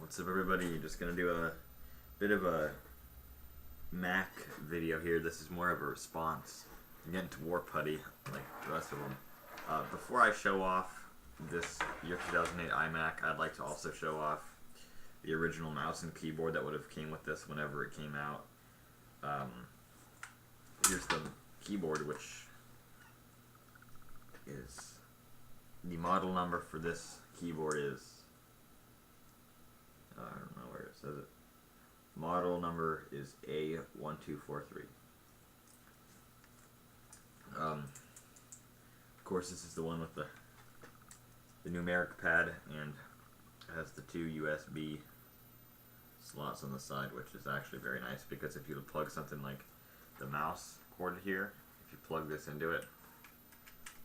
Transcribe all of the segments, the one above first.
What's up, everybody? Just gonna do a bit of a Mac video here. This is more of a response. I'm getting to war putty like the rest of them. Before I show off this year 2008 iMac, I'd like to also show off the original mouse and keyboard that would have came with this whenever it came out. Here's the keyboard, which is the model number for this keyboard is, I don't know where it says it. Model number is A1243. Of course, this is the one with the numeric pad, and it has the two USB slots on the side, which is actually very nice because if you plug something like the mouse cord here, if you plug this into it,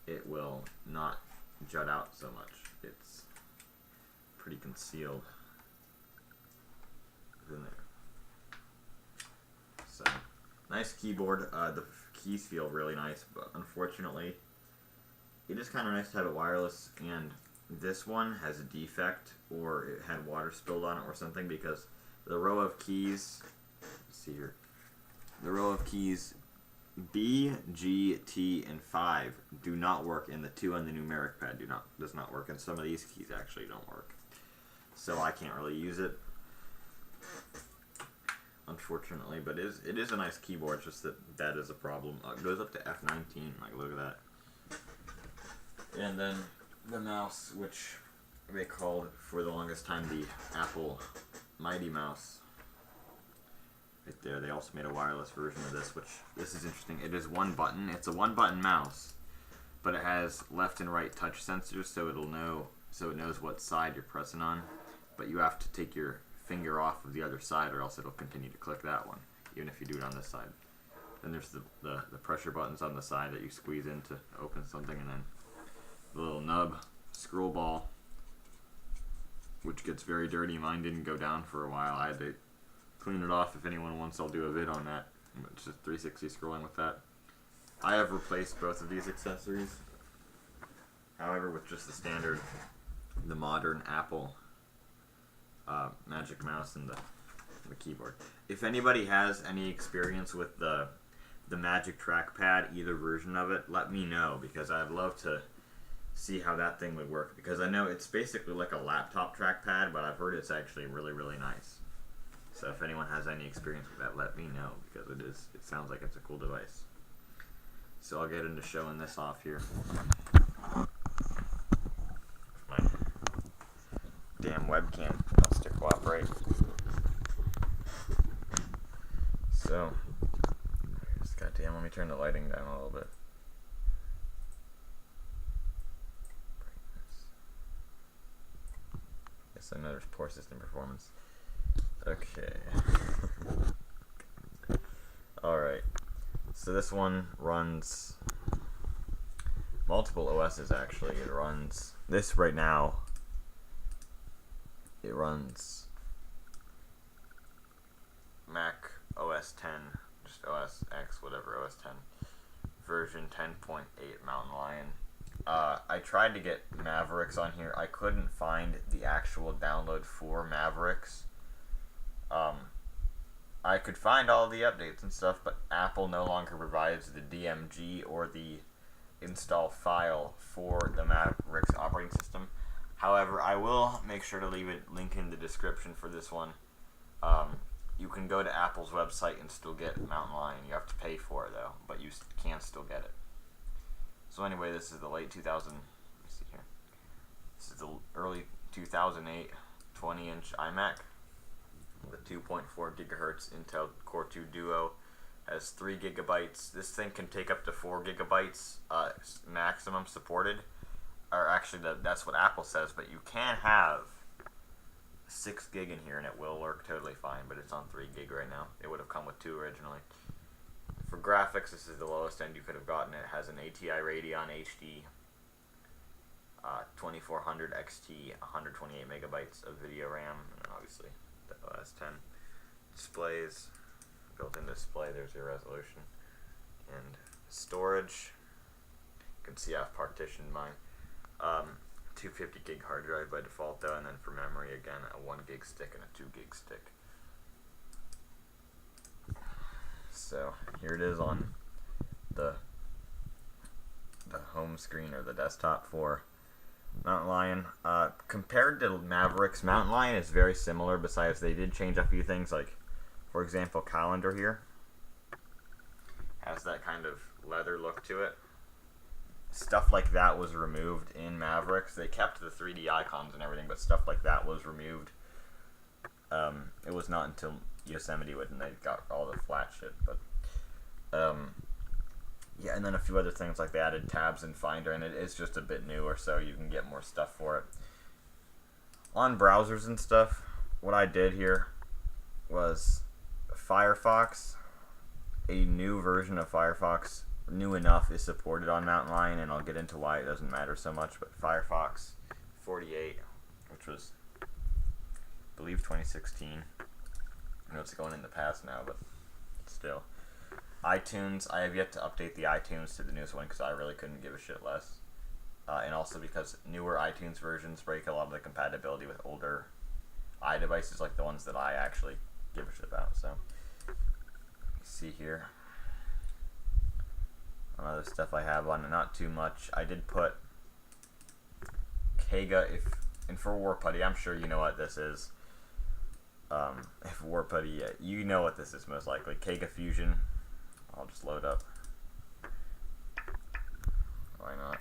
it will not jut out so much. It's pretty concealed in there. So, nice keyboard. The keys feel really nice, but unfortunately, it is kind of nice to have it wireless, and this one has a defect, or it had water spilled on it or something, because the row of keys, let's see here, the row of keys B, G, T, and 5 do not work, and the 2 on the numeric pad does not work, and some of these keys actually don't work. So I can't really use it, unfortunately, but it is a nice keyboard, it's just that is a problem. It goes up to F19, like look at that. And then the mouse, which they called for the longest time the Apple Mighty Mouse. Right there, they also made a wireless version of this, which this is interesting. It is one button. It's a one-button mouse, but it has left and right touch sensors, so it knows what side you're pressing on. But you have to take your finger off of the other side, or else it'll continue to click that one, even if you do it on this side. Then there's the pressure buttons on the side that you squeeze in to open something, and then the little nub scroll ball, which gets very dirty. Mine didn't go down for a while. I had to clean it off. If anyone wants, I'll do a vid on that. It's just 360 scrolling with that. I have replaced both of these accessories, however, with just the modern Apple Magic Mouse and the keyboard. If anybody has any experience with the Magic Trackpad, either version of it, let me know, because I'd love to see how that thing would work, because I know it's basically like a laptop trackpad, but I've heard it's actually really, really nice. So if anyone has any experience with that, let me know, because it sounds like it's a cool device. So I'll get into showing this off here. My damn webcam wants to cooperate. So, goddamn, let me turn the lighting down a little bit. Yes, I know there's poor system performance. Okay. Alright. So this one runs multiple OSes, actually. It runs this right now. It runs Mac OS 10, just OS X, whatever, OS 10, version 10.8 Mountain Lion. I tried to get Mavericks on here. I couldn't find the actual download for Mavericks. I could find all the updates and stuff, but Apple no longer provides the DMG or the install file for the Mavericks operating system. However, I will make sure to leave a link in the description for this one. You can go to Apple's website and still get Mountain Lion. You have to pay for it though, but you can still get it. So anyway, this is the late 2000. Let me see here. This is the early 2008 20-inch iMac with 2.4 gigahertz Intel Core 2 Duo. Has 3 gigabytes. This thing can take up to 4 gigabytes maximum supported. Or actually, that's what Apple says, but you can have 6 gig in here and it will work totally fine, but it's on 3 gig right now. It would have come with 2 originally. For graphics, this is the lowest end you could have gotten. It has an ATI Radeon HD 2400 XT, 128 megabytes of video RAM, and obviously the OS 10 displays, built-in display. There's your resolution and storage. You can see I've partitioned mine. 250 gig hard drive by default though, and then for memory again, a 1 gig stick and a 2 gig stick. So here it is on the home screen or the desktop for Mountain Lion. Compared to Mavericks, Mountain Lion is very similar, besides they did change a few things, like, for example, calendar here has that kind of leather look to it. Stuff like that was removed in Mavericks. They kept the 3D icons and everything, but stuff like that was removed. It was not until Yosemite when they got all the flat shit, but yeah, and then a few other things, like they added tabs in Finder, and it is just a bit newer, so you can get more stuff for it. On browsers and stuff, what I did here was Firefox. A new version of Firefox, new enough, is supported on Mountain Lion, and I'll get into why it doesn't matter so much, but Firefox 48, which was, I believe, 2016. I know it's going in the past now, but still. iTunes, I have yet to update the iTunes to the newest one because I really couldn't give a shit less. And also because newer iTunes versions break a lot of the compatibility with older iDevices, like the ones that I actually give a shit about. So, see here. Other stuff I have on it, not too much. I did put Kega, and for War Putty, I'm sure you know what this is. If War Putty, you know what this is most likely. Kega Fusion. I'll just load up. Why not?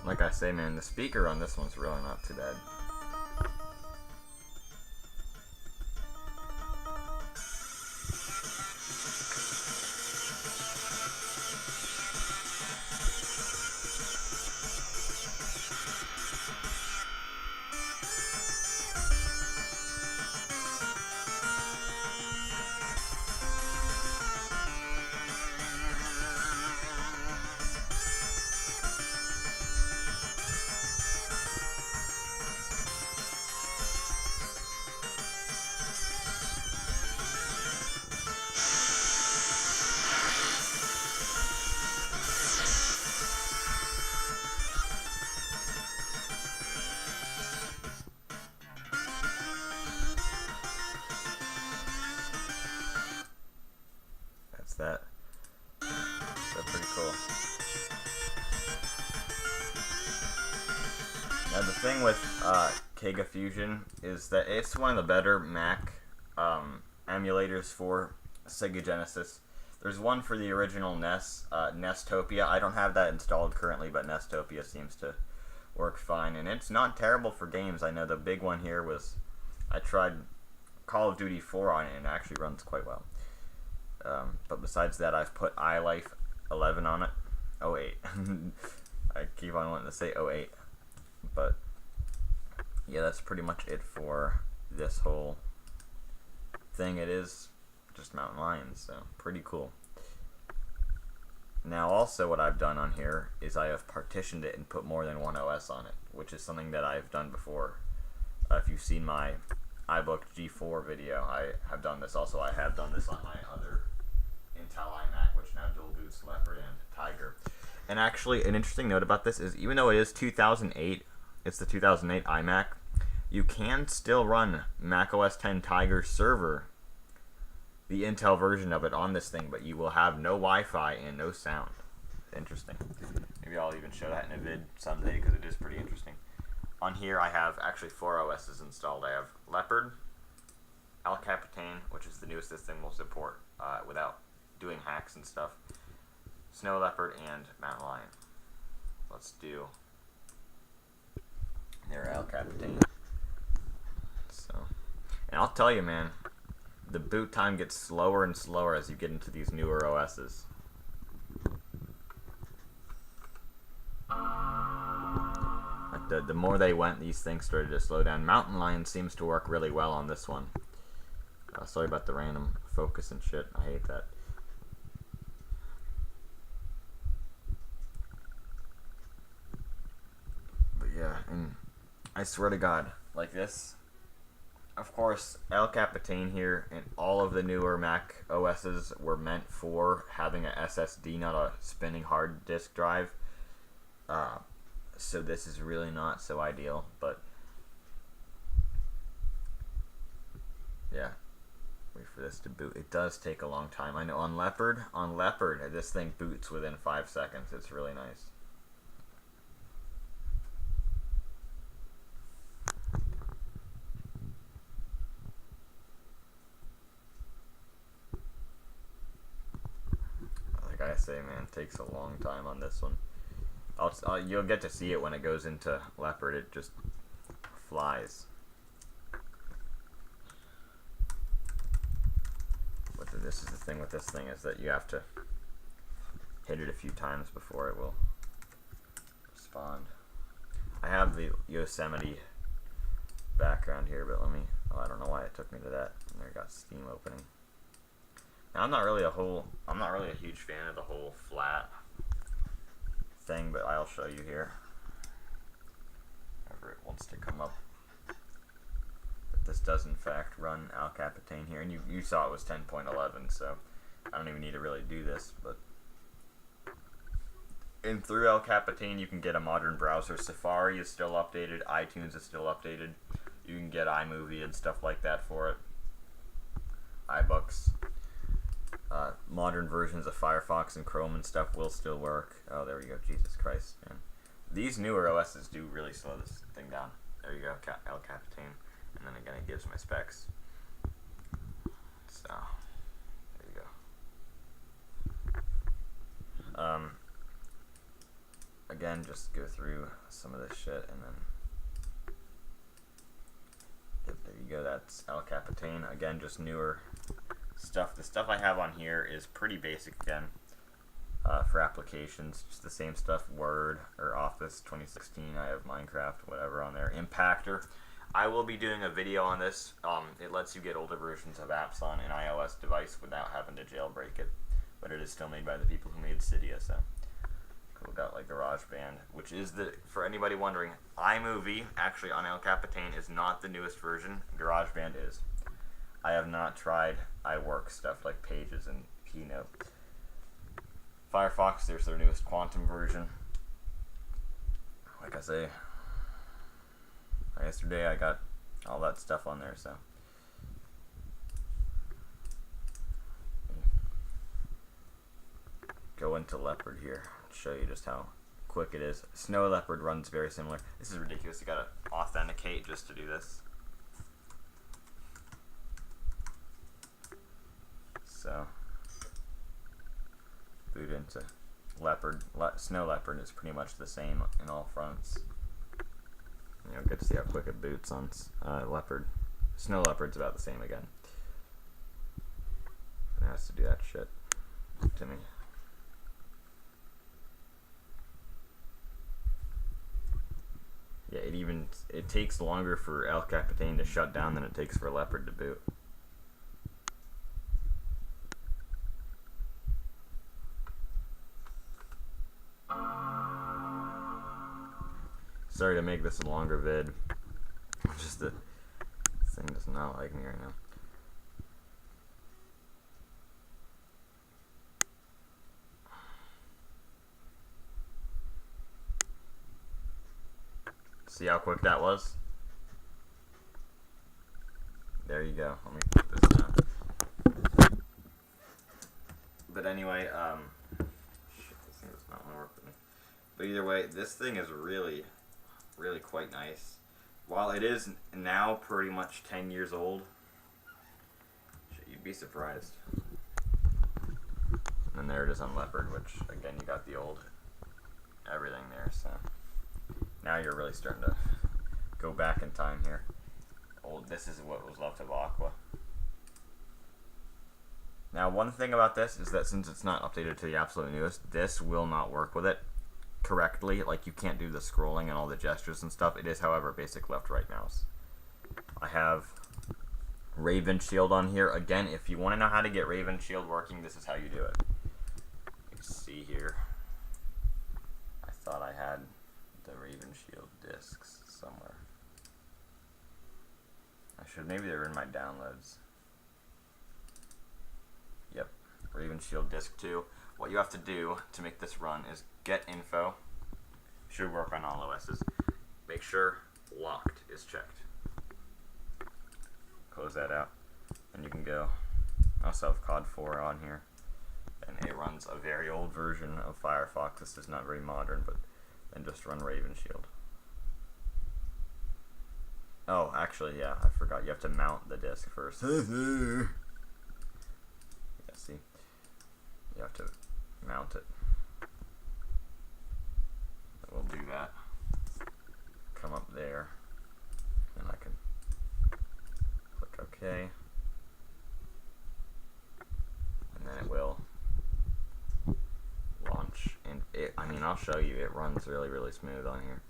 Like I say, man, the speaker on this one's really not too bad. That. So pretty cool. Now the thing with Kega Fusion is that it's one of the better Mac emulators for Sega Genesis. There's one for the original NES, Nestopia. I don't have that installed currently, but Nestopia seems to work fine, and it's not terrible for games. I know the big one here was, I tried Call of Duty 4 on it, and it actually runs quite well. But besides that, I've put iLife 11 on it. 08. I keep on wanting to say 08. But, yeah, that's pretty much it for this whole thing. It is just Mountain Lion, so pretty cool. Now, also what I've done on here is I have partitioned it and put more than one OS on it, which is something that I've done before. If you've seen my iBook G4 video, I have done this. Also, I have done this on my other Intel iMac, which now dual boots Leopard and Tiger. And actually, an interesting note about this is, even though it is 2008, it's the 2008 iMac, you can still run Mac OS X Tiger server, the Intel version of it, on this thing, but you will have no Wi-Fi and no sound. Interesting. Maybe I'll even show that in a vid someday, because it is pretty interesting. On here, I have actually 4 OSs installed. I have Leopard, El Capitan, which is the newest this thing will support without doing hacks and stuff, Snow Leopard, and Mountain Lion. Let's do their El Capitan. So, and I'll tell you, man, the boot time gets slower and slower as you get into these newer OSs. The more they went, these things started to slow down. Mountain Lion seems to work really well on this one. Sorry about the random focus and shit. I hate that. But yeah, and I swear to God, like this, of course, El Capitan here and all of the newer Mac OSs were meant for having a SSD, not a spinning hard disk drive. So this is really not so ideal, but yeah. Wait for this to boot. It does take a long time. I know on Leopard, this thing boots within 5 seconds. It's really nice. Like I say, man, it takes a long time on this one. You'll get to see it when it goes into Leopard. It just flies. This is the thing with this thing, is that you have to hit it a few times before it will respond. I have the Yosemite background here, but let me, I don't know why it took me to that. And there, got Steam opening. Now I'm not really a huge fan of the whole flat thing, but I'll show you here. Whenever it wants to come up. This does in fact run El Capitan here, and you saw it was 10.11, so I don't even need to really do this, but through El Capitan you can get a modern browser. Safari is still updated, iTunes is still updated, you can get iMovie and stuff like that for it, iBooks, modern versions of Firefox and Chrome and stuff will still work. Oh, there we go, Jesus Christ, man. These newer OSs do really slow this thing down. There you go, El Capitan. And then again, it gives my specs. So, there you go. Again, just go through some of this shit, and then yep, there you go. That's El Capitan. Again, just newer stuff. The stuff I have on here is pretty basic again. For applications, just the same stuff. Word or Office 2016. I have Minecraft, whatever on there. Impactor. I will be doing a video on this. It lets you get older versions of apps on an iOS device without having to jailbreak it, but it is still made by the people who made Cydia, so cool. Got like GarageBand, which is for anybody wondering, iMovie actually on El Capitan is not the newest version. GarageBand is. I have not tried iWork stuff like Pages and Keynote. Firefox, there's their newest Quantum version. Like I say, yesterday I got all that stuff on there, so go into Leopard here and show you just how quick it is. Snow Leopard runs very similar. This is ridiculous. You gotta authenticate just to do this. So boot into Leopard. Snow Leopard is pretty much the same in all fronts. You'll get to see how quick it boots on Leopard. Snow Leopard's about the same again. It has to do that shit to me. Yeah, it takes longer for El Capitan to shut down than it takes for Leopard to boot. Sorry to make this a longer vid. Just the thing does not like me right now. See how quick that was? There you go. Let me put this down. But anyway, shit, this thing does not want to work with me. But either way, this thing is really quite nice. While it is now pretty much 10 years old, shit, you'd be surprised. And there it is on Leopard, which again, you got the old everything there, so now you're really starting to go back in time here. This is what was left of Aqua. Now, one thing about this is that since it's not updated to the absolute newest, this will not work with it correctly. Like, you can't do the scrolling and all the gestures and stuff. It is, however, basic left-right mouse. I have Raven Shield on here. Again, if you want to know how to get Raven Shield working, this is how you do it. You see here. I thought I had the Raven Shield discs somewhere. I Maybe they're in my downloads. Yep, Raven Shield Disc 2. What you have to do to make this run is get info. Should work on all OSes. Make sure locked is checked. Close that out, and you can go. I also have COD 4 on here, and it runs a very old version of Firefox. This is not very modern, but then just run Raven Shield. Oh, actually, yeah, I forgot. You have to mount the disk first. Yeah, see? You have to mount it. We'll do that. Come up there, and I can click OK. And then it will launch. And I mean, I'll show you. It runs really, really smooth on here.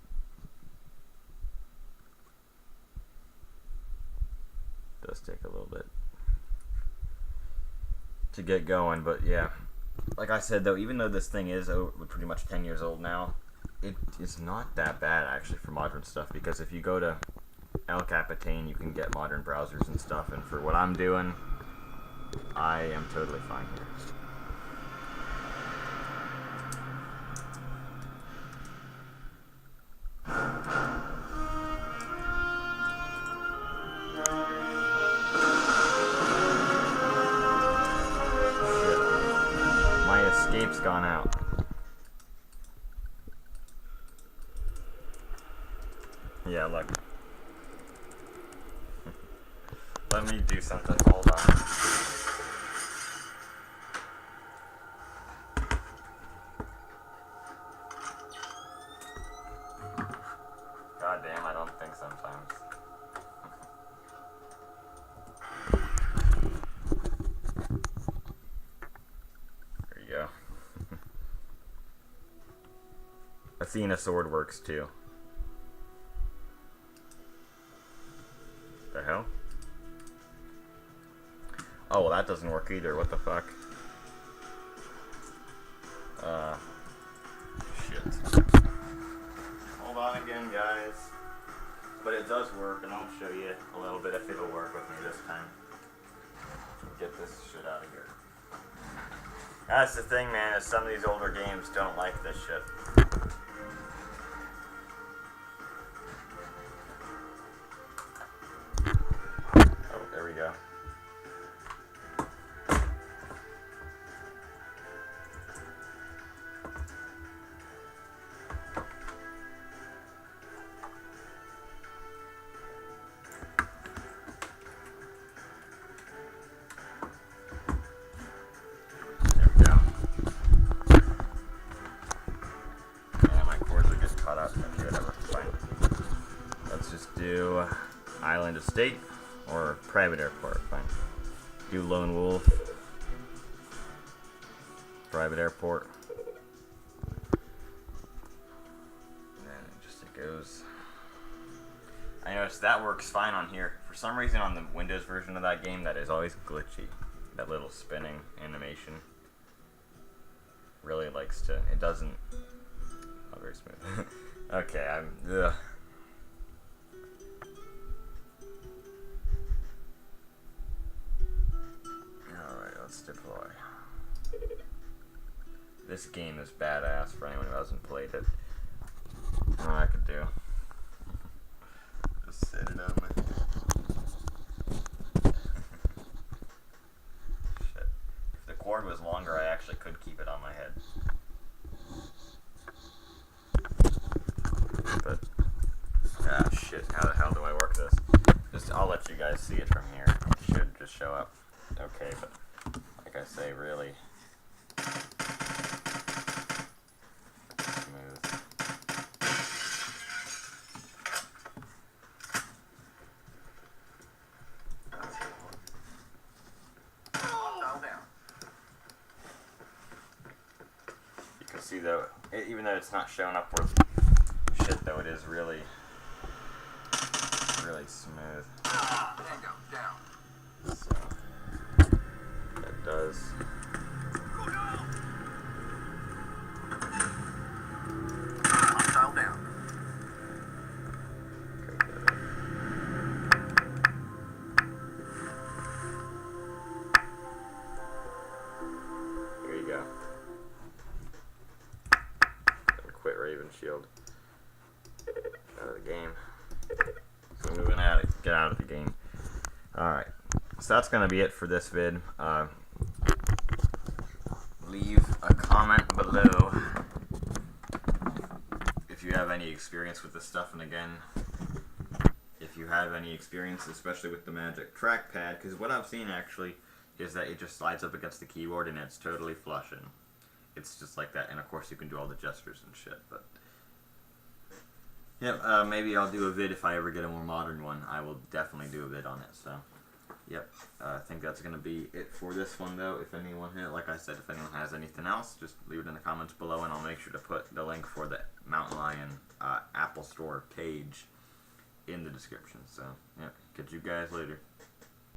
It does take a little bit to get going, but yeah. Like I said, though, even though this thing is pretty much 10 years old now, it is not that bad, actually, for modern stuff, because if you go to El Capitan, you can get modern browsers and stuff, and for what I'm doing, I am totally fine here. Shit. My escape's gone out. Yeah, look. Let me do something. Hold on. God damn, I don't think sometimes. There you go. Athena Sword works too. The hell? Oh, well, that doesn't work either. What the fuck? Shit. Hold on again, guys. But it does work, and I'll show you a little bit if it'll work with me this time. Get this shit out of here. That's the thing, man, is some of these older games don't like this shit. Oh, there we go. Do Island Estate or Private Airport. Fine. Do Lone Wolf. Private Airport. And then it goes. I noticed that works fine on here. For some reason on the Windows version of that game, that is always glitchy. That little spinning animation really likes to. It doesn't. Oh, very smooth. Okay, Ugh. Deploy. This game is badass for anyone who hasn't played it. What I could do. Just set it on my Shit. If the cord was longer, I actually could keep it on my head. But shit, how the hell do I work this? I'll let you guys see it from here. It should just show up. Okay, but like I say, really smooth. You can see though, even though it's not showing up worth shit, though it is really smooth. So. Does. Hostile down. even shield. Out of the game. So moving out, get out of the game. Alright, so that's going to be it for this vid. Leave a comment below if you have any experience with this stuff, and again, if you have any experience, especially with the Magic trackpad, because what I've seen actually is that it just slides up against the keyboard and it's totally flush, and it's just like that, and of course you can do all the gestures and shit, but yeah, maybe I'll do a vid if I ever get a more modern one. I will definitely do a vid on it, so yep, I think that's going to be it for this one, though. If anyone, like I said, if anyone has anything else, just leave it in the comments below, and I'll make sure to put the link for the Mountain Lion Apple Store page in the description. So, yeah, catch you guys later.